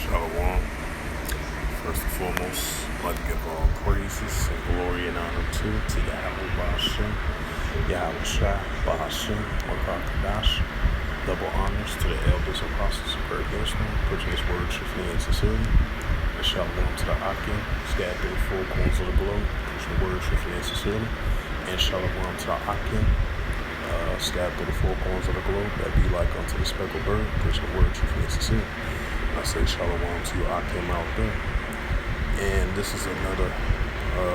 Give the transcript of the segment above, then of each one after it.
Shalom. First and foremost, I'd like to give all praises and glory and honor to Yahweh Bahashem, Yahweh Shai, Bahashem, Wakakadash. Double honors to the elders, apostles, and great Israel, preaching his word truthfully and sincerely. And shalom to the Akim, scattered through the four corners of the globe, preaching the word truthfully and sincerely. And shalom to the Akim, scattered through the four corners of the globe, that be like unto the speckled bird, preaching the word truthfully and sincerely. I say shalom to you, Akim, out there. And this is another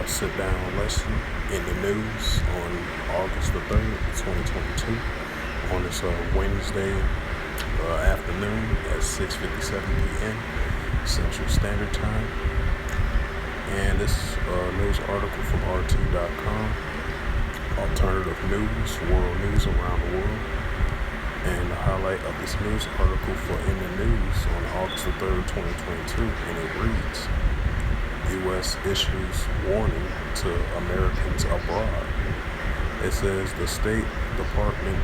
sit-down lesson in the news on August the 3rd, 2022, on this Wednesday afternoon at 6:57 p.m. Central Standard Time. And this news article from RT.com, alternative news, world news around the world. And the highlight of this news article for In the News on August the 3rd, 2022, and it reads, U.S. issues warning to Americans abroad. It says the State Department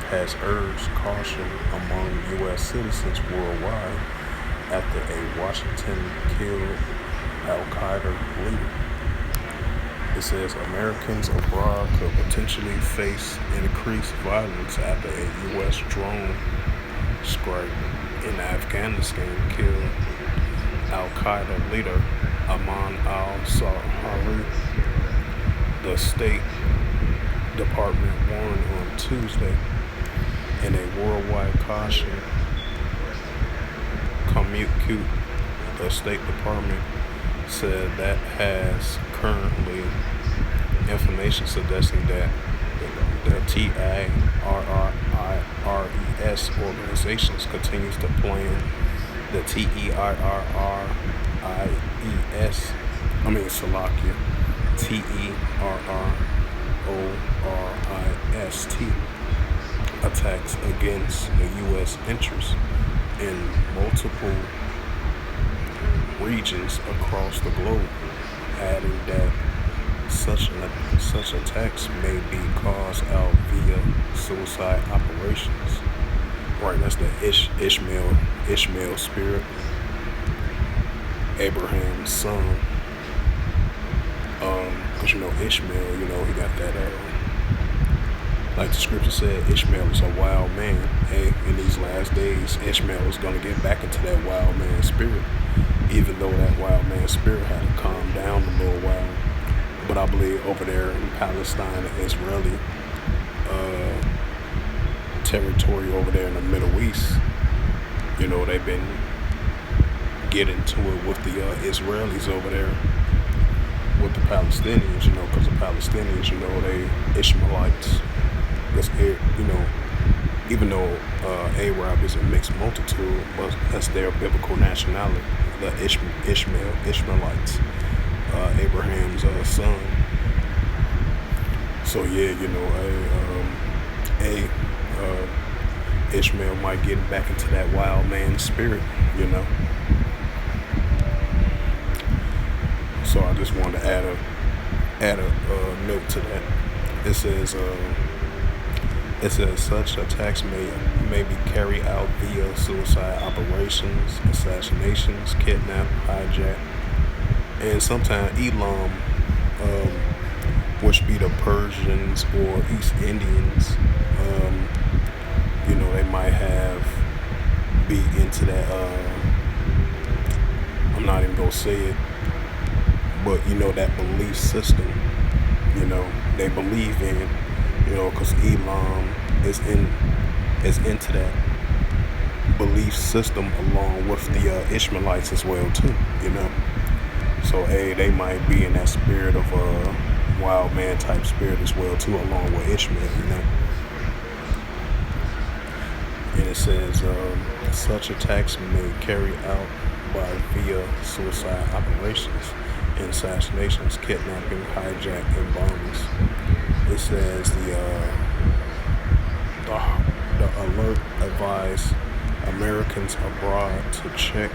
has urged caution among U.S. citizens worldwide after a Washington killed al-Qaeda leader. It says Americans abroad could potentially face increased violence after a U.S. drone strike in Afghanistan killed al-Qaeda leader Ayman al-Zawahiri. The State Department warned on Tuesday in a worldwide caution communique. The State Department said that has currently information suggesting that the TIRRIS organizations continues to plan the terrorist attacks against the U.S. interests in multiple regions across the globe, adding that such attacks may be caused out via suicide operations. Right, that's the Ishmael spirit, Abraham's son. Because Ishmael, he got that. Like the scripture said, Ishmael is a wild man. Hey, in these last days, Ishmael is going to get back into that wild man spirit, even though that wild man spirit had to calm down a little while. But I believe over there in Palestine and Israeli territory over there in the Middle East, they've been getting to it with the Israelis over there, with the Palestinians, because the Palestinians, they Ishmaelites. That's, even though Arab is a mixed multitude, but that's their biblical nationality, the Ishmaelites, Abraham's son. So yeah, Ishmael might get back into that wild man spirit, So I just wanted to add a note to that. It says such attacks may be carried out via suicide operations, assassinations, kidnap, hijack, and sometimes Elam, which be the Persians or East Indians, they might be into that. I'm not even gonna say it, but that belief system. They believe in. Because Elam is into that belief system along with the Ishmaelites as well too. So they might be in that spirit of a wild man type spirit as well too, along with Ishmael. And it says such attacks may carry out via suicide operations, and assassinations, kidnapping, hijack, and bombings. It says the alert advised Americans abroad to check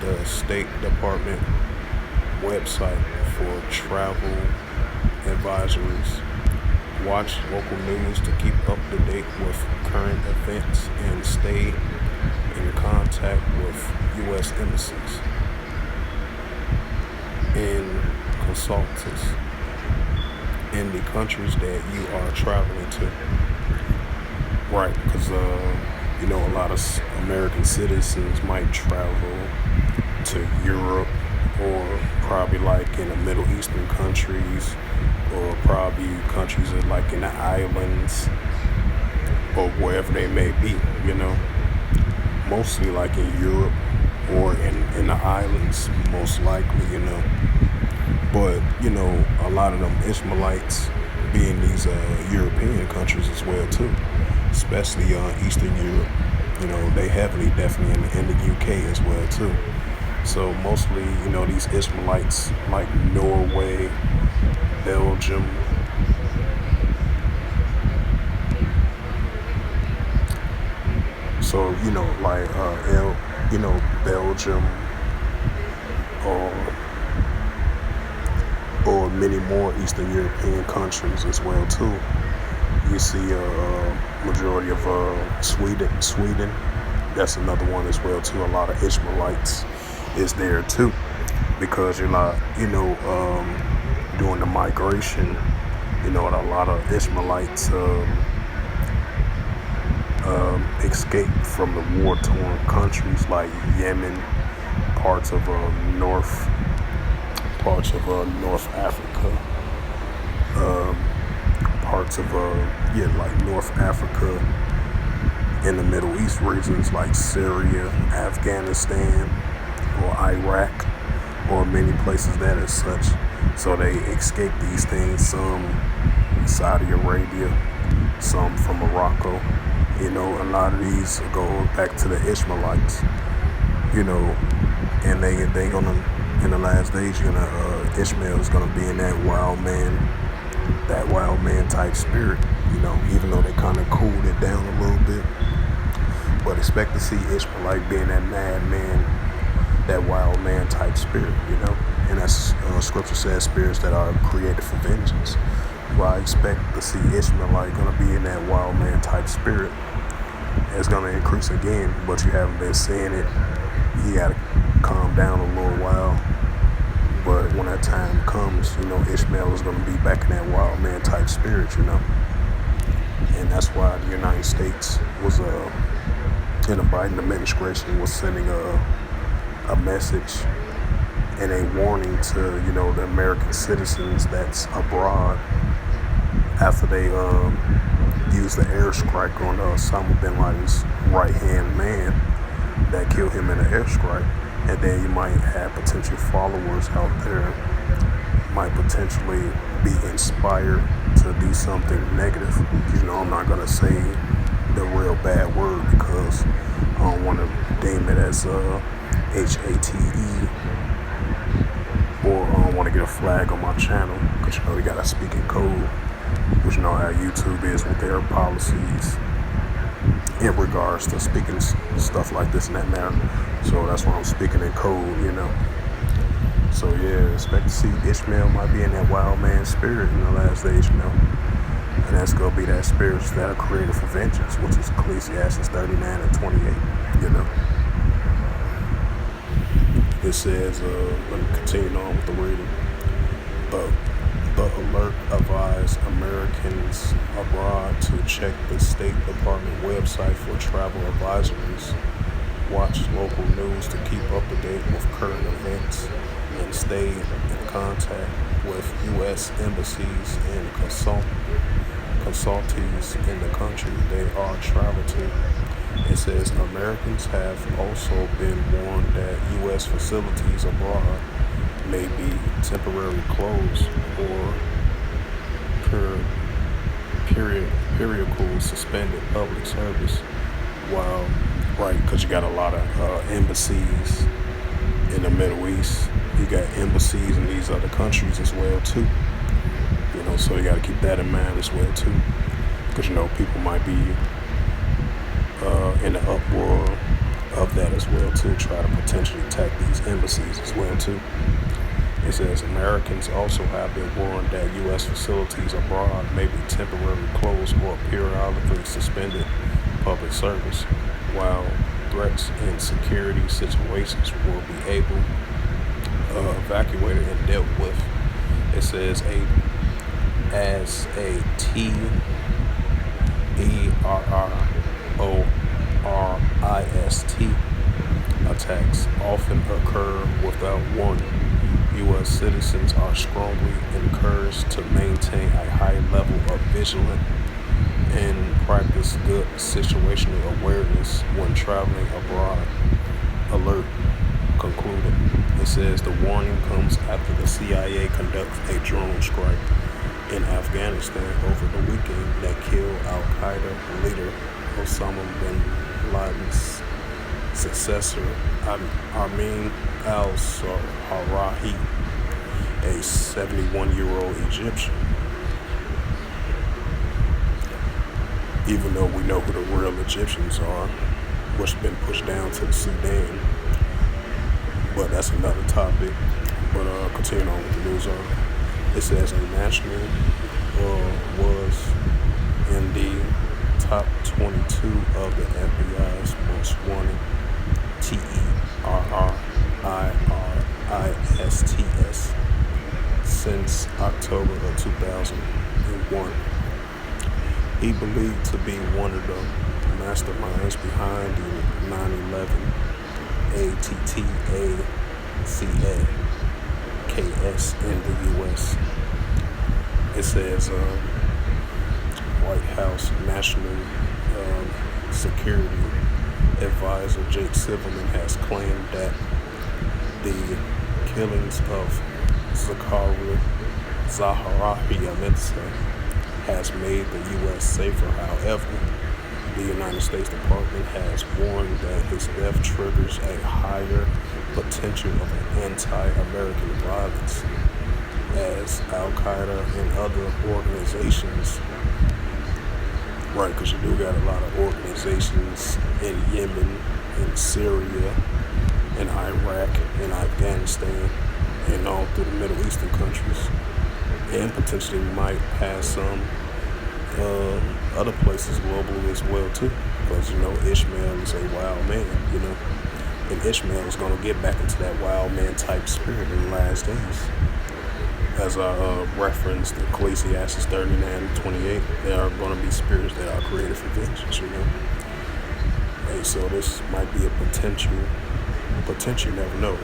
the State Department website for travel advisories. Watch local news to keep up to date with current events and stay in contact with U.S. embassies and consultants in the countries that you are traveling to. Right, because a lot of American citizens might travel to Europe or probably like in the Middle Eastern countries or probably countries like in the islands or wherever they may be, mostly like in Europe or in the islands, most likely. But, a lot of them Ishmaelites be in these European countries as well too, especially Eastern Europe. They heavily definitely in the UK as well too. So mostly, these Ishmaelites like Norway, Belgium, so like Belgium or many more Eastern European countries as well too. You see a majority of Sweden. That's another one as well too. A lot of Ishmaelites is there too, because you're not, doing the migration. A lot of Ishmaelites escape from the war-torn countries like Yemen, parts of North Africa, parts of like North Africa, in the Middle East regions like Syria, Afghanistan, or Iraq, or many places that as such. So they escape these things, some Saudi Arabia, some from Morocco. A lot of these go back to the Ishmaelites, and they gonna, in the last days, Ishmael is gonna be in that wild man type spirit, even though they kind of cooled it down a little bit. But expect to see Ishmaelite being that madman, that wild man type spirit, and that's scripture says spirits that are created for vengeance. Well, I expect to see Ishmaelite gonna be in that wild man type spirit. It's gonna increase again, but you haven't been seeing it. You gotta calm down a little while. But when that time comes, Ishmael is gonna be back in that wild man type spirit, and that's why the United States was in the Biden administration was sending a message and a warning to the American citizens that's abroad after they used the airstrike on Osama bin Laden's right-hand man that killed him in an airstrike. And then you might have potential followers out there might potentially be inspired to do something negative. I'm not gonna say the real bad word because I don't want to deem it as HATE, or I don't want to get a flag on my channel because we gotta speak in code, which how YouTube is with their policies in regards to speaking stuff like this and that matter. So that's why I'm speaking in code, So expect to see Ishmael might be in that wild man spirit in the last days, And that's gonna be that spirits that are created for vengeance, which is Ecclesiastes 39 and 28, It says, let me continue on with the reading. The alert advised Americans abroad to check the State Department website for travel advisories, watch local news to keep up to date with current events, and stay in contact with U.S. embassies and consultees in the country they are traveling to. It says Americans have also been warned that U.S. facilities abroad may be temporarily closed or periodically suspended public service. While, right, because you got a lot of embassies in the Middle East, you got embassies in these other countries as well too. So you got to keep that in mind as well too, because people might be in the uproar of that as well too, try to potentially attack these embassies as well too. It says Americans also have been warned that U.S. facilities abroad may be temporarily closed or periodically suspended public service, while threats and security situations will be able evacuated and dealt with. It says as a terrorist attacks often occur without warning. U.S. citizens are strongly encouraged to maintain a high level of vigilance and practice good situational awareness when traveling abroad. Alert concluded. It says the warning comes after the CIA conducts a drone strike in Afghanistan over the weekend that killed Al-Qaeda leader Osama bin Laden's successor, Amin al-Zawahiri, a 71-year-old Egyptian. Even though we know who the real Egyptians are, which have been pushed down to the Sudan. But that's another topic. But continuing on with the news article. It says a national was in the top 22 of the FBI's most wanted terrorists since October of 2001. He believed to be one of the masterminds behind the 9/11 ATTACS in the U.S. It says White House National Security Advisor Jake Sullivan has claimed that the killings of Zawahiri has made the U.S. safer. However, the United States Department has warned that his death triggers a higher potential of anti-American violence as Al-Qaeda and other organizations, right, because you do got a lot of organizations in Yemen, in Syria, in Iraq, in Afghanistan, and all through the Middle Eastern countries, and potentially might have some other places globally as well too, because Ishmael is a wild man, and Ishmael is going to get back into that wild man type spirit in the last days. As I referenced Ecclesiastes 39:28, there are going to be spirits that are created for vengeance, Hey, so this might be a potential, you never know,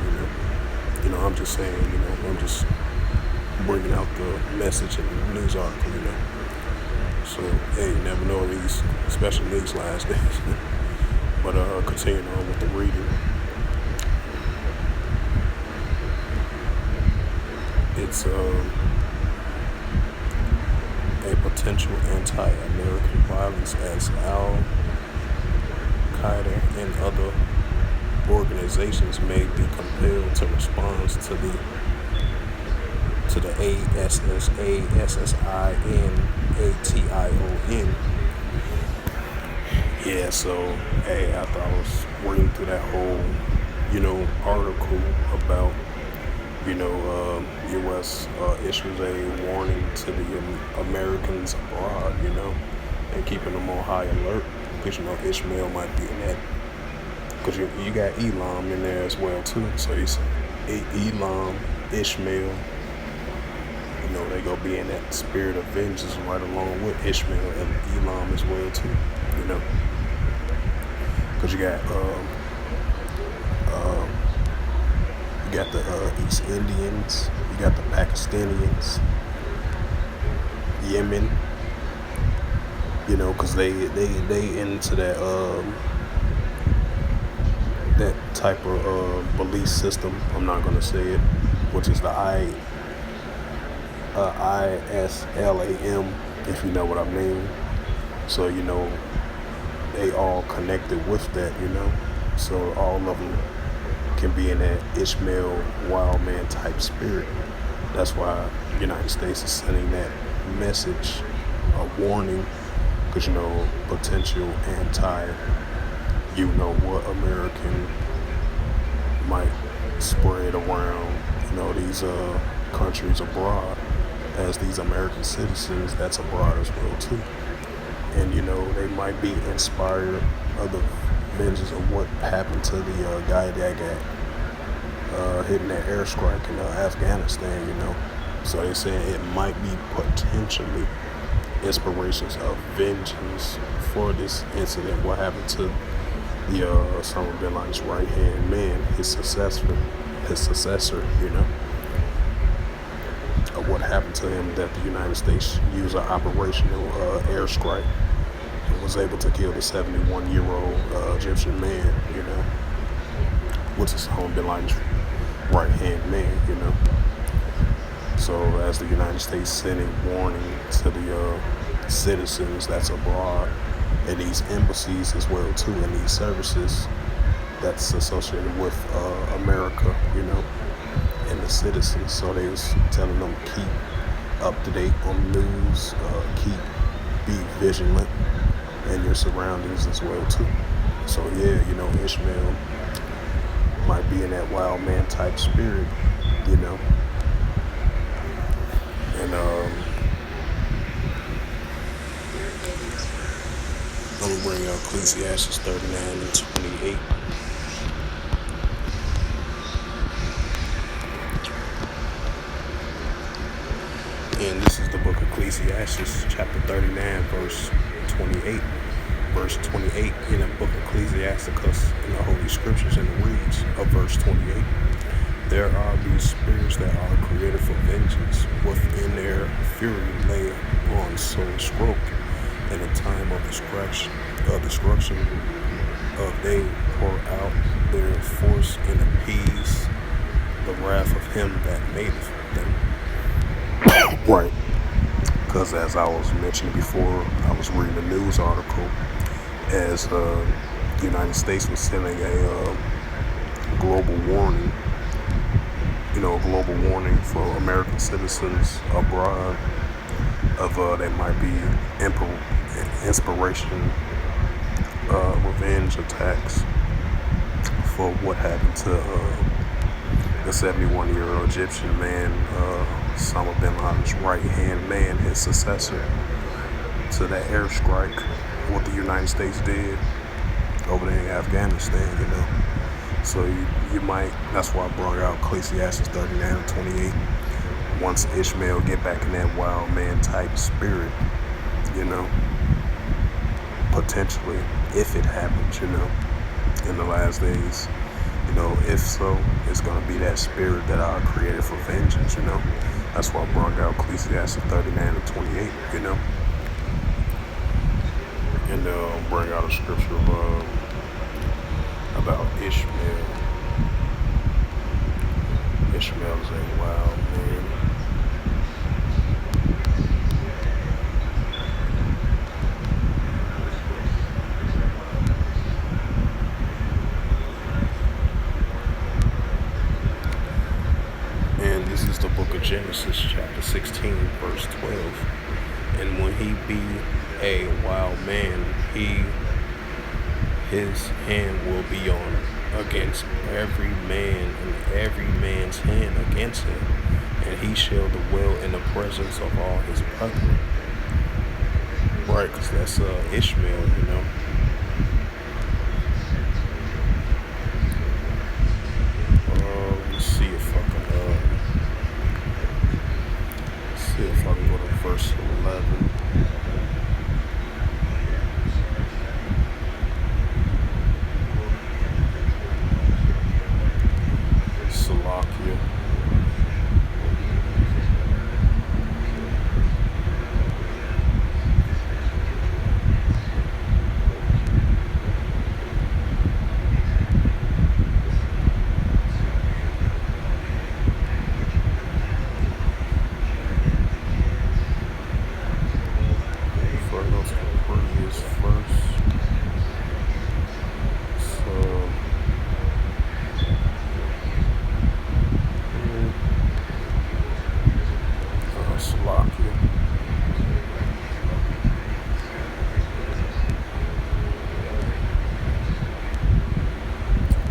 I'm just saying, I'm just bringing out the message in the news article, So, hey, you never know these, especially these last days. But continuing on with the reading. It's a potential anti-American violence as Al-Qaeda and other organizations may be compelled to respond to the ASSASSIN. Yeah, so hey, after I was reading through that whole, article about, U.S. issues a warning to the Americans abroad, and keeping them on high alert, because Ishmael might be in that, because you got Elam in there as well too. So it's Elam, Ishmael. They gonna be in that spirit of vengeance right along with Ishmael and Elam as well too. Because you got the East Indians, you got the Pakistanians, Yemen. Because they into that type of belief system. I'm not gonna say it, which is the ISLAM, if you know what I mean. So they all connected with that, So all of them can be in that Ishmael wild man type spirit. That's why the United States is sending that message, a warning, because potential what American might spread around these countries abroad, as these American citizens that's abroad as well too. And they might be inspired other vengeance of what happened to the guy that got hitting that airstrike in Afghanistan, So they're saying it might be potentially inspirations of vengeance for this incident. What happened to the Osama bin Laden's right hand man, his successor, of what happened to him, that the United States used an operational airstrike and was able to kill the 71-year-old Egyptian man, which is Osama bin Laden's right hand man, So as the United States sending warning to the citizens that's abroad and these embassies as well too, and these services that's associated with America, and the citizens. So they was telling them keep up to date on the news, be vigilant in your surroundings as well too. So yeah, Ishmael might be in that wild man type spirit, and I'm gonna bring out Ecclesiastes 39 and 28. And this is the book of Ecclesiastes, chapter 39, verse 28. Verse 28 in the book of Ecclesiasticus in the Holy Scriptures, and it reads of verse 28. There are these spirits that are created for vengeance, within their fury lay on soul stroke. In a time of destruction, they pour out their force and appease the wrath of him that made them. Right. Because as I was mentioning before, I was reading a news article as the United States was sending a global warning, for American citizens abroad of there might be inspiration, revenge attacks for what happened to the 71-year-old Egyptian man, Osama bin Laden's right-hand man, his successor to that airstrike, what the United States did over there in Afghanistan, So you might, that's why I brought out Ecclesiastes 39 and 28. Once Ishmael get back in that wild man type spirit, potentially, if it happens, in the last days, if so, it's going to be that spirit that I created for vengeance, That's why I brought out Ecclesiastes 39 and 28, And bring out a scripture about Ishmael. Ishmael is a wild man. And this is the book of Genesis, chapter 16, verse 12. And when he be a wild man, his hand will be on against every man, and every man's hand against him, and he shall dwell in the presence of all his brethren. Right, because that's Ishmael, Let's see if I can go to verse 11. Salakia.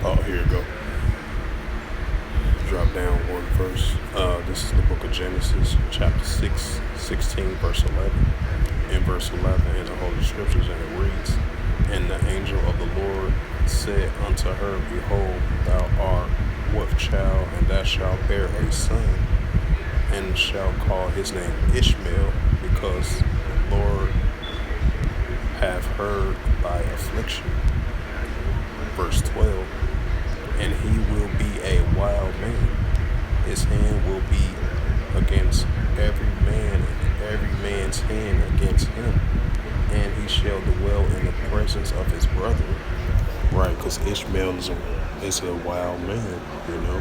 Oh, here you go. Drop down one verse. This is the book of Genesis, chapter 16, verse 11. In verse 11 in the Holy Scriptures, and it reads, And the angel of the Lord said unto her, Behold, thou art with child, and thou shalt bear a son, and shalt call his name Ishmael, because the Lord hath heard thy affliction. Verse 12. And he will be a wild man. His hand will be against every man, and every man's hand against him. And he shall dwell in the presence of his brother. Right, because Ishmael is a wild man, you know.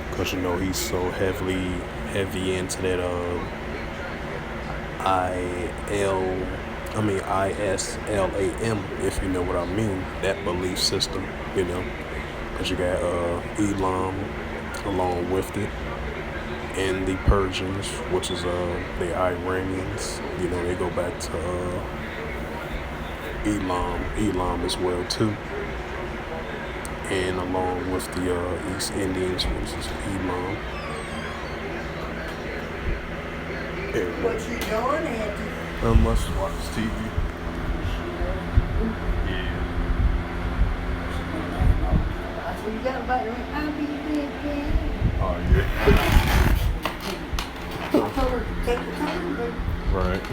Because, you know, he's so heavy into that ISLAM, if you know what I mean, that belief system, you know. Because you got Elam along with it, and the Persians, which is the Iranians, you know, they go back to Elam as well too, and along with the East Indians, which is Elam. What you doing, Auntie? I must watch TV. Yeah. I said, you got about I'll be big. Oh yeah. Take the time, baby. Right.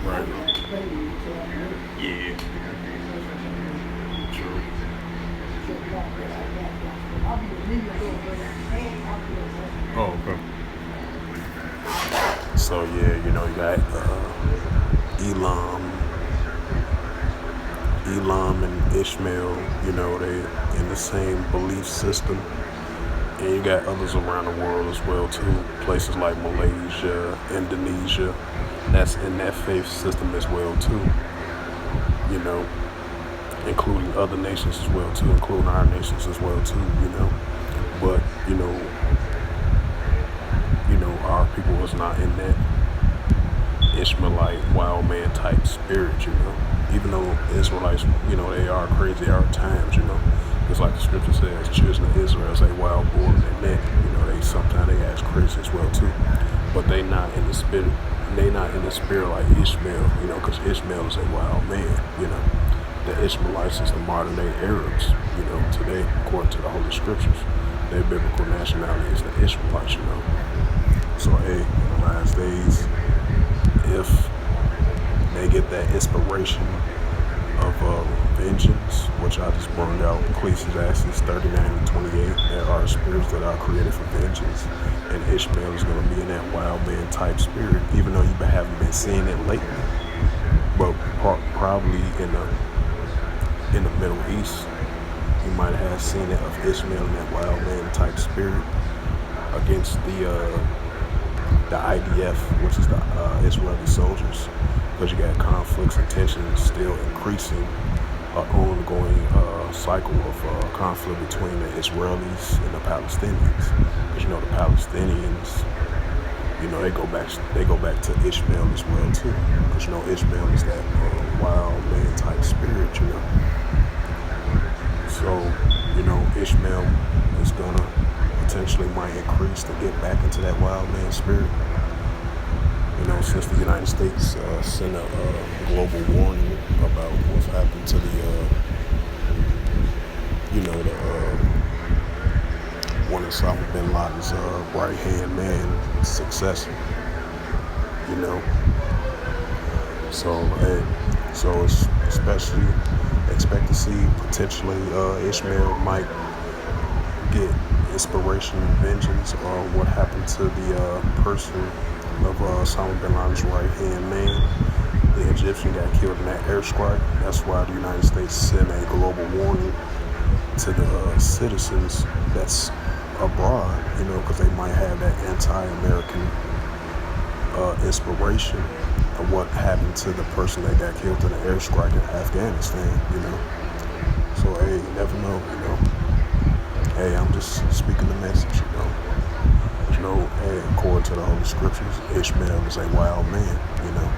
Right. Yeah. True. Oh, okay. So yeah, you know, you got Elam and Ishmael, you know, they in the same belief system. And you got others around the world as well too. Places like Malaysia, Indonesia, that's in that faith system as well too. You know, including other nations as well too, including our nations as well too, you know. But, you know, our people was not in that Ishmaelite wild man type spirit, you know. Even though Israelites, you know, they are crazy at times, you know. It's like the scripture says, children of Israel is a wild boar in their neck. You know, sometimes they act crazy as well too. But they not in the spirit. They not in the spirit like Ishmael, you know, because Ishmael is a wild man, you know. The Ishmaelites is the modern day Arabs, you know, today, according to the Holy Scriptures. Their biblical nationality is the Ishmaelites, you know. So, hey, in the last days, if they get that inspiration of vengeance, which I just brought out, Ecclesiastes 39 and 28, there are spirits that are created for vengeance, and Ishmael is going to be in that wild man type spirit, even though you haven't been seeing it lately. But probably in the Middle East, you might have seen it of Ishmael in that wild man type spirit against the IDF, which is the Israeli soldiers, because you got conflicts and tensions still increasing, ongoing cycle of conflict between the Israelis and the Palestinians. Because you know the Palestinians, you know, they go back to Ishmael as well too, because you know Ishmael is that wild man type spirit, you know. So, you know, Ishmael is gonna potentially might increase to get back into that wild man spirit. You know, since the United States sent a global warning about what's happened to the, one of Osama bin Laden's right-hand man, successor. You know, so it's especially expect to see potentially Ishmael might get inspiration and vengeance on what happened to the person of Osama bin Laden's right-hand man. The Egyptian got killed in that airstrike. That's why the United States sent a global warning to the citizens that's abroad, you know, because they might have that anti-American inspiration of what happened to the person that got killed in the airstrike in Afghanistan, you know. So, hey, you never know, you know. Hey, I'm just speaking the message, you know. You know, hey, according to the Holy Scriptures, Ishmael is a wild man, you know.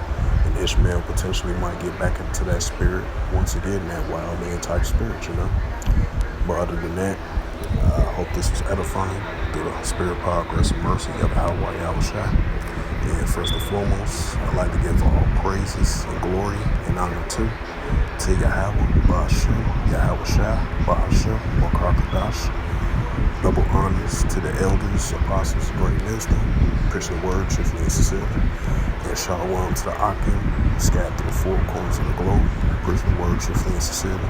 And Ishmael potentially might get back into that spirit once again, that wild man type spirit, you know. But other than that, I hope this was edifying through the spirit, power, grace, and mercy of Yahweh Yahushua. And first and foremost, I'd like to give all praises and glory and honor to Yahweh, Ba'ashem, Yahushua, Ba'ashem, Wakakadash. Double honors to the elders, apostles, great wisdom, Christian word, truthfully and sincerely. And shalom to the Akim, scattered through the four corners of the globe, Christian word, truthfully and sincerely.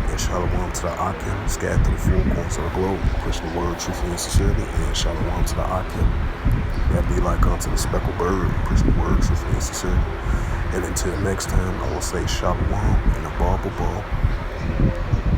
And shalom to the Akim, scattered through the four corners of the globe, Christian word, truthfully and sincerely. And shalom to the Akim, that be like unto the speckled bird, Christian word, truthfully and sincerely. And until next time, I will say shalom and a ball.